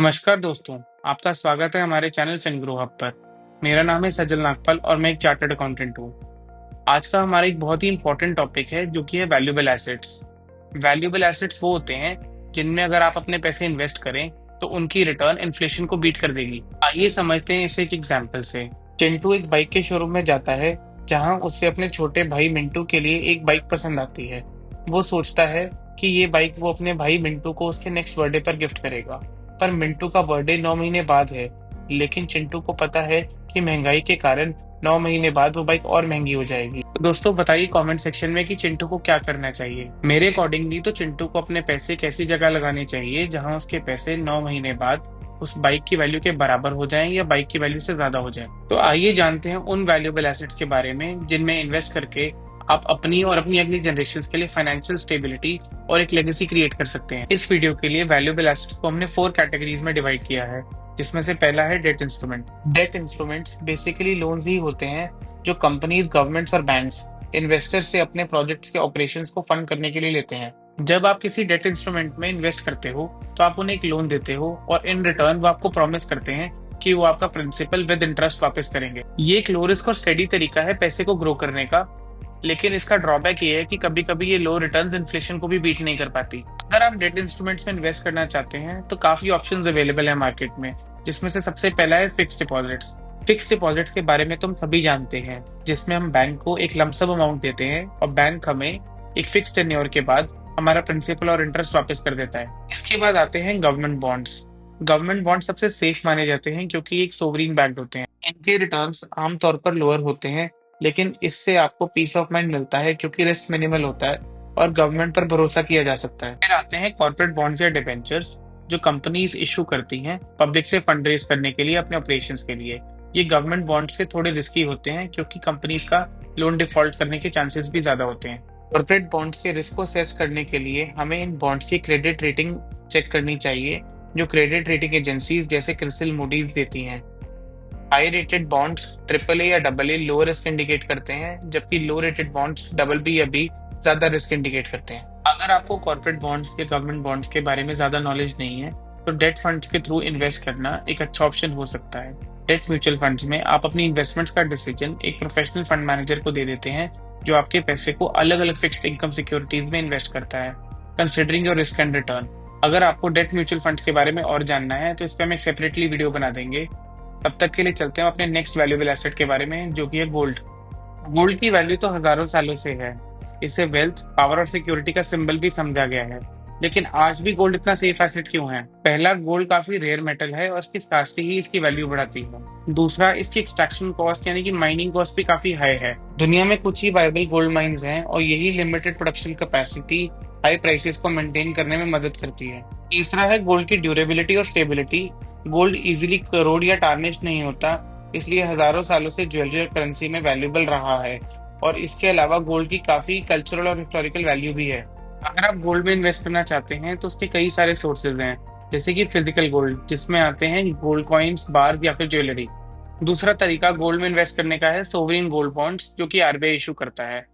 नमस्कार दोस्तों, आपका स्वागत है हमारे चैनल फिनग्रो हब पर। मेरा नाम है सजल नागपाल और मैं एक चार्टर्ड अकाउंटेंट हूँ। आज का हमारा एक बहुत ही इंपॉर्टेंट टॉपिक है जो कि है वैल्यूएबल एसेट्स। वैल्यूएबल एसेट्स वो होते हैं जिनमें अगर आप अपने पैसे इन्वेस्ट करें तो उनकी रिटर्न इन्फ्लेशन को बीट कर देगी। आइए समझते हैं इसे एक एग्जाम्पल से। चिंटू एक बाइक के शोरूम में जाता है जहां उसे अपने छोटे भाई मिंटू के लिए एक बाइक पसंद आती है। वो सोचता है कि ये बाइक वो अपने भाई मिंटू को उसके नेक्स्ट बर्थडे पर गिफ्ट करेगा। पर मिंटू का बर्थडे 9 महीने बाद है, लेकिन चिंटू को पता है कि महंगाई के कारण 9 महीने बाद वो बाइक और महंगी हो जाएगी। तो दोस्तों बताइए कमेंट सेक्शन में कि चिंटू को क्या करना चाहिए। मेरे अकॉर्डिंगली तो चिंटू को अपने पैसे कैसी जगह लगाने चाहिए जहां उसके पैसे 9 महीने बाद उस बाइक की वैल्यू के बराबर हो जाएं या बाइक की वैल्यू से ज्यादा हो जाए। तो आइए जानते हैं उन वैल्यूएबल एसेट्स के बारे में जिनमें इन्वेस्ट करके आप अपनी और अपनी अगली जनरेशन के लिए फाइनेंशियल स्टेबिलिटी और एक लेगेसी क्रिएट कर सकते हैं। इस वीडियो के लिए वैल्यूएबल एसेट्स को हमने 4 कैटेगरीज में डिवाइड किया है, जिसमें से पहला है debt instrument. Debt instruments basically loans ही होते हैं जो कंपनीज, गवर्नमेंट्स और बैंक्स इन्वेस्टर्स से अपने प्रोजेक्ट्स के ऑपरेशंस को फंड करने के लिए लेते हैं। जब आप किसी डेट इंस्ट्रूमेंट में इन्वेस्ट करते हो तो आप उन्हें एक लोन देते हो और इन रिटर्न वो आपको प्रॉमिस करते हैं कि वो आपका प्रिंसिपल विद इंटरेस्ट वापस करेंगे। ये एक लो रिस्क और स्टेडी तरीका है पैसे को ग्रो करने का, लेकिन इसका ड्रॉबैक ये है कि कभी कभी ये लो रिटर्न इन्फ्लेशन को भी बीट नहीं कर पाती। अगर आप डेट इंस्ट्रूमेंट्स में इन्वेस्ट करना चाहते हैं तो काफी ऑप्शंस अवेलेबल है मार्केट में, जिसमें से सबसे पहला है फिक्स डिपॉजिट्स। फिक्स डिपॉजिट्स के बारे में तुम सभी जानते हैं, जिसमें हम बैंक को एक लमसम अमाउंट देते हैं और बैंक हमें एक फिक्स टेन्योर के बाद हमारा प्रिंसिपल और इंटरेस्ट वापस कर देता है। इसके बाद आते हैं गवर्नमेंट बॉन्ड्स। गवर्नमेंट बॉन्ड सबसे सेफ माने जाते हैं क्योंकि एक सोवरीन बैक्ड होते हैं। इनके रिटर्न्स आमतौर पर लोअर होते हैं, लेकिन इससे आपको पीस ऑफ माइंड मिलता है क्योंकि रिस्क मिनिमल होता है और गवर्नमेंट पर भरोसा किया जा सकता है। फिर आते हैं कॉर्पोरेट बॉन्ड्स या डिबेंचर्स, जो कंपनीज इशू करती हैं पब्लिक से फंड रेज करने के लिए अपने ऑपरेशंस के लिए। ये गवर्नमेंट बॉन्ड्स से थोड़े रिस्की होते हैं क्योंकि कंपनीज का लोन डिफॉल्ट करने के चांसेस भी ज्यादा होते हैं। कॉर्पोरेट बॉन्ड्स के रिस्क को असेस करने के लिए हमें इन बॉन्ड्स की क्रेडिट रेटिंग चेक करनी चाहिए, जो क्रेडिट रेटिंग एजेंसीज जैसे क्रिसिल, मूडीज देती हैं। High rated bonds triple A या double A low risk indicate करते हैं, जबकि low rated bonds double B या बी ज्यादा रिस्क इंडिकेट करते हैं। अगर आपको कॉर्पोरेट बॉन्ड्स या गवर्नमेंट बॉन्ड्स के बारे में ज्यादा नॉलेज नहीं है तो डेट फंड्स के थ्रू इन्वेस्ट करना एक अच्छा ऑप्शन हो सकता है। डेट म्यूचुअल फंड्स में आप अपनी इन्वेस्टमेंट्स का डिसीजन एक प्रोफेशनल फंड मैनेजर को दे देते हैं, जो आपके पैसे को अलग अलग फिक्स्ड इनकम सिक्योरिटीज में इन्वेस्ट करता है, considering your risk and return. अगर आपको डेट म्यूचुअल फंड्स के बारे में और जानना है तो इस पर हम एक सेपरेटली वीडियो बना देंगे। तब तक के लिए चलते हैं अपने नेक्स्ट वैल्यूएबल एसेट के बारे में, जो कि है गोल्ड। गोल्ड की वैल्यू तो हजारों सालों से है। इसे वेल्थ, पावर और सिक्योरिटी का सिंबल भी समझा गया है। लेकिन आज भी गोल्ड इतना सेफ एसेट क्यों है? पहला, गोल्ड काफी रेयर मेटल है और इसकी स्कार्सिटी ही इसकी वैल्यू बढ़ाती है। दूसरा, इसकी एक्सट्रैक्शन कॉस्ट यानी कि माइनिंग कॉस्ट भी काफी हाई है। दुनिया में कुछ ही वायबल गोल्ड माइंस हैं और यही limited production capacity high prices को मेंटेन करने में मदद करती है। तीसरा है गोल्ड की ड्यूरेबिलिटी और स्टेबिलिटी। गोल्ड इजीली करोड या टार्निश नहीं होता, इसलिए हजारों सालों से ज्वेलरी और करेंसी में वैल्यूएबल रहा है। और इसके अलावा गोल्ड की काफी कल्चरल और हिस्टोरिकल वैल्यू भी है। अगर आप गोल्ड में इन्वेस्ट करना चाहते हैं तो उसके कई सारे सोर्सेज हैं, जैसे कि फिजिकल गोल्ड, जिसमें आते हैं गोल्ड कॉइन्स, बार या फिर ज्वेलरी। दूसरा तरीका गोल्ड में इन्वेस्ट करने का है सोवरिन गोल्ड बॉन्ड्स, जो कि आरबीआई इशू करता है।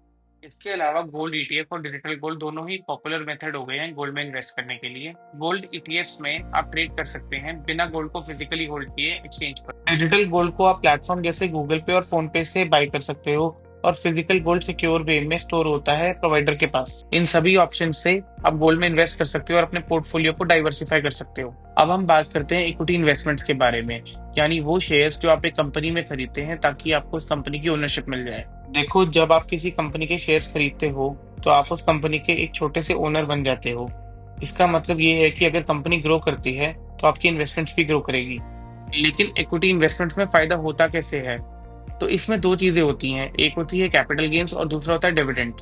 इसके अलावा गोल्ड ईटीएफ और डिजिटल गोल्ड दोनों ही पॉपुलर मेथड हो गए हैं गोल्ड में इन्वेस्ट करने के लिए। गोल्ड ईटीएफ में आप ट्रेड कर सकते हैं बिना गोल्ड को फिजिकली होल्ड किए एक्सचेंज पर। डिजिटल गोल्ड को आप प्लेटफॉर्म जैसे गूगल पे और फोन पे से बाय कर सकते हो और फिजिकल गोल्ड सिक्योर वे में स्टोर होता है प्रोवाइडर के पास। इन सभी ऑप्शन से आप गोल्ड में इन्वेस्ट कर सकते हो और अपने पोर्टफोलियो को डाइवर्सिफाई कर सकते हो। अब हम बात करते हैं इक्विटी इन्वेस्टमेंट्स के बारे में, यानी वो शेयर्स जो आप एक कंपनी में खरीदते हैं ताकि आपको उस कंपनी की ओनरशिप मिल जाए। देखो, जब आप किसी कंपनी के शेयर्स खरीदते हो तो आप उस कंपनी के एक छोटे से ओनर बन जाते हो। इसका मतलब ये है कि अगर कंपनी ग्रो करती है तो आपकी इन्वेस्टमेंट्स भी ग्रो करेगी। लेकिन इक्विटी इन्वेस्टमेंट्स में फायदा होता कैसे है? तो इसमें दो चीजें होती हैं, एक होती है कैपिटल गेन्स और दूसरा होता है डिविडेंड।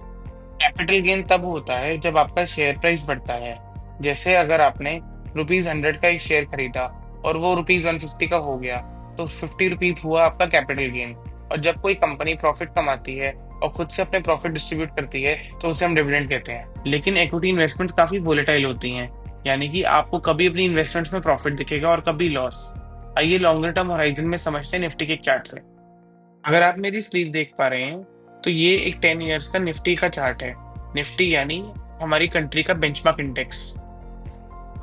कैपिटल गेन तब होता है जब आपका शेयर प्राइस बढ़ता है। जैसे अगर आपने ₹100 का एक शेयर खरीदा और वो ₹150 का हो गया, तो ₹50 हुआ आपका कैपिटल गेन। और जब कोई कंपनी प्रॉफिट कमाती है और खुद से अपने प्रॉफिट डिस्ट्रीब्यूट करती है तो उसे हम डिविडेंड कहते हैं। लेकिन इक्विटी इन्वेस्टमेंट्स काफी वोलेटाइल होती हैं, यानी कि आपको कभी अपनी इन्वेस्टमेंट्स में प्रॉफिट दिखेगा और कभी लॉस। आइए लॉन्गर टर्म होराइजन में समझते हैं निफ्टी के एक चार्ट से। अगर आप मेरी स्क्रीन देख पा रहे हैं तो ये एक 10 इयर्स का निफ्टी का चार्ट है। निफ्टी यानी हमारी कंट्री का बेंचमार्क इंडेक्स।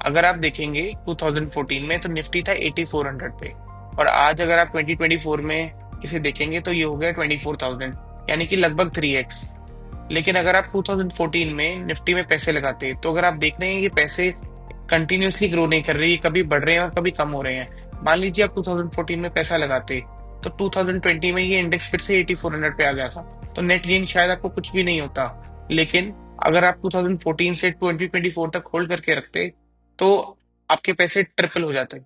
अगर आप देखेंगे 2014 में तो निफ्टी था 8400 पे, और आज अगर आप 2024 में इसे देखेंगे तो ये हो गया 24,000, यानी कि लगभग 3x। लेकिन अगर आप 2014 में निफ्टी में पैसे लगाते तो अगर आप देख रहे हैं ये पैसे कंटिन्यूअसली ग्रो नहीं कर रहे, ये कभी बढ़ रहे हैं और कभी कम हो रहे हैं। मान लीजिए आप 2014 में पैसा लगाते तो 2020 में ये इंडेक्स फिर से 8400 पे आ गया था, तो नेट गेन शायद आपको कुछ भी नहीं होता। लेकिन अगर आप 2014 से 2024 तक होल्ड करके रखते तो आपके पैसे ट्रिपल हो जाते।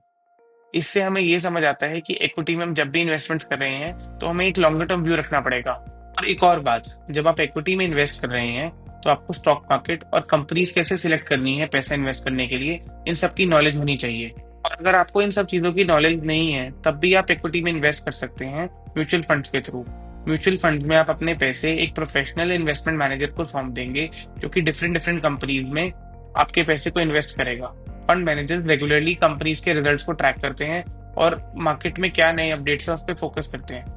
इससे हमें ये समझ आता है कि इक्विटी में हम जब भी इन्वेस्टमेंट्स कर रहे हैं तो हमें एक लॉन्गर टर्म व्यू रखना पड़ेगा। और एक और बात, जब आप इक्विटी में इन्वेस्ट कर रहे हैं तो आपको स्टॉक मार्केट और कंपनीज कैसे सिलेक्ट करनी है पैसा इन्वेस्ट करने के लिए, इन सब की नॉलेज होनी चाहिए। और अगर आपको इन सब चीजों की नॉलेज नहीं है तब भी आप इक्विटी में इन्वेस्ट कर सकते हैं म्यूचुअल फंड्स के थ्रू। म्यूचुअल फंड में आप अपने पैसे एक प्रोफेशनल इन्वेस्टमेंट मैनेजर को फॉर्म देंगे जो कि डिफरेंट डिफरेंट कंपनीज में आपके पैसे को इन्वेस्ट करेगा। फंड मैनेजर रेगुलरली कंपनीज के रिजल्ट्स को ट्रैक करते हैं और मार्केट में क्या नए अपडेट्स है उस पर फोकस करते हैं।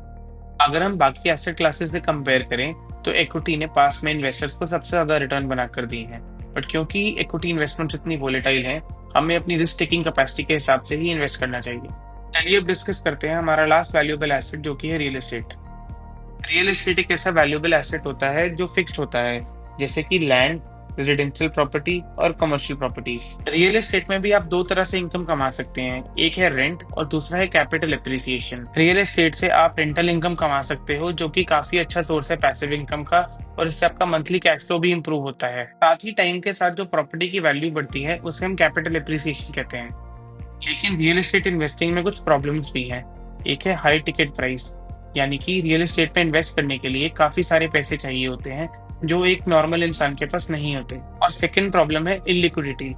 अगर हम बाकी एसेट क्लासेस से कंपेयर करें तो इक्विटी ने पास में इन्वेस्टर्स को सबसे ज्यादा रिटर्न बनाकर दी है। बट क्योंकि इक्विटी इन्वेस्टमेंट्स इतनी वोलेटाइल हैं, हमें अपनी रिस्क टेकिंग कैपेसिटी के हिसाब से ही इन्वेस्ट करना चाहिए। चलिए अब डिस्कस करते हैं हमारा लास्ट वैल्यूएबल एसेट जो कि है रियल एस्टेट। रियल एस्टेट एक ऐसा वैल्यूएबल एसेट होता है जो फिक्स्ड होता है, जैसे कि लैंड, रेजिडेंशियल प्रॉपर्टी और कमर्शियल प्रॉपर्टीज। रियल एस्टेट में भी आप दो तरह से इनकम कमा सकते हैं, एक है रेंट और दूसरा है कैपिटल एप्रिसिएशन। रियल एस्टेट से आप रेंटल इनकम कमा सकते हो जो कि काफी अच्छा सोर्स है पैसिव इनकम का, और इससे आपका मंथली कैश फ्लो भी इंप्रूव होता है। साथ ही टाइम के साथ जो प्रॉपर्टी की वैल्यू बढ़ती है उसे हम कैपिटल एप्रिसिएशन कहते हैं। लेकिन रियल एस्टेट इन्वेस्टिंग में कुछ प्रॉब्लम्स भी हैं। एक है हाई टिकट प्राइस, यानी कि रियल एस्टेट में इन्वेस्ट करने के लिए काफी सारे पैसे चाहिए होते हैं जो एक नॉर्मल इंसान के पास नहीं होते। और सेकंड प्रॉब्लम है इलिक्विडिटी।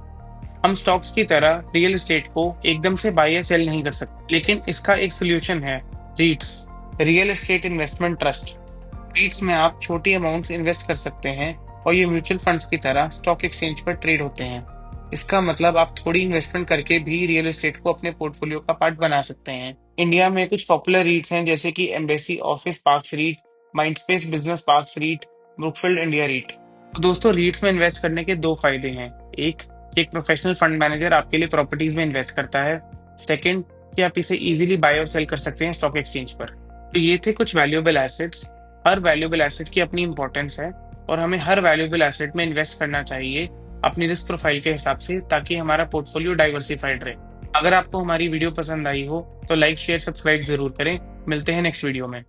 हम स्टॉक्स की तरह रियल एस्टेट को एकदम से बाय या सेल नहीं कर सकते, लेकिन इसका एक सोल्यूशन है, रीट्स, रियल एस्टेट इन्वेस्टमेंट ट्रस्ट। रीट्स में आप छोटी अमाउंट्स इन्वेस्ट कर सकते हैं और ये म्यूचुअल फंड्स की तरह स्टॉक एक्सचेंज पर ट्रेड होते हैं। इसका मतलब आप थोड़ी इन्वेस्टमेंट करके भी रियल एस्टेट को अपने पोर्टफोलियो का पार्ट बना सकते हैं। इंडिया में कुछ पॉपुलर रीट्स हैं जैसे कि Embassy office parks REIT, Mindspace business parks REIT, Brookfield India REIT. तो दोस्तों, रीट्स में इन्वेस्ट करने के दो फायदे हैं। एक कि एक प्रोफेशनल फंड मैनेजर आपके लिए प्रॉपर्टीज में इन्वेस्ट करता है। सेकंड कि आप इसे इजीली बाय और सेल कर सकते हैं स्टॉक एक्सचेंज पर। तो ये थे कुछ वैल्यूएबल एसेट्स। हर वैल्यूएबल एसेट की अपनी इंपॉर्टेंस है और हमें हर वैल्यूएबल एसेट में इन्वेस्ट करना चाहिए अपनी रिस्क प्रोफाइल के हिसाब से, ताकि हमारा पोर्टफोलियो डाइवर्सिफाइड रहे। अगर आपको हमारी वीडियो पसंद आई हो तो लाइक शेयर सब्सक्राइब जरूर करें। मिलते हैं नेक्स्ट वीडियो में।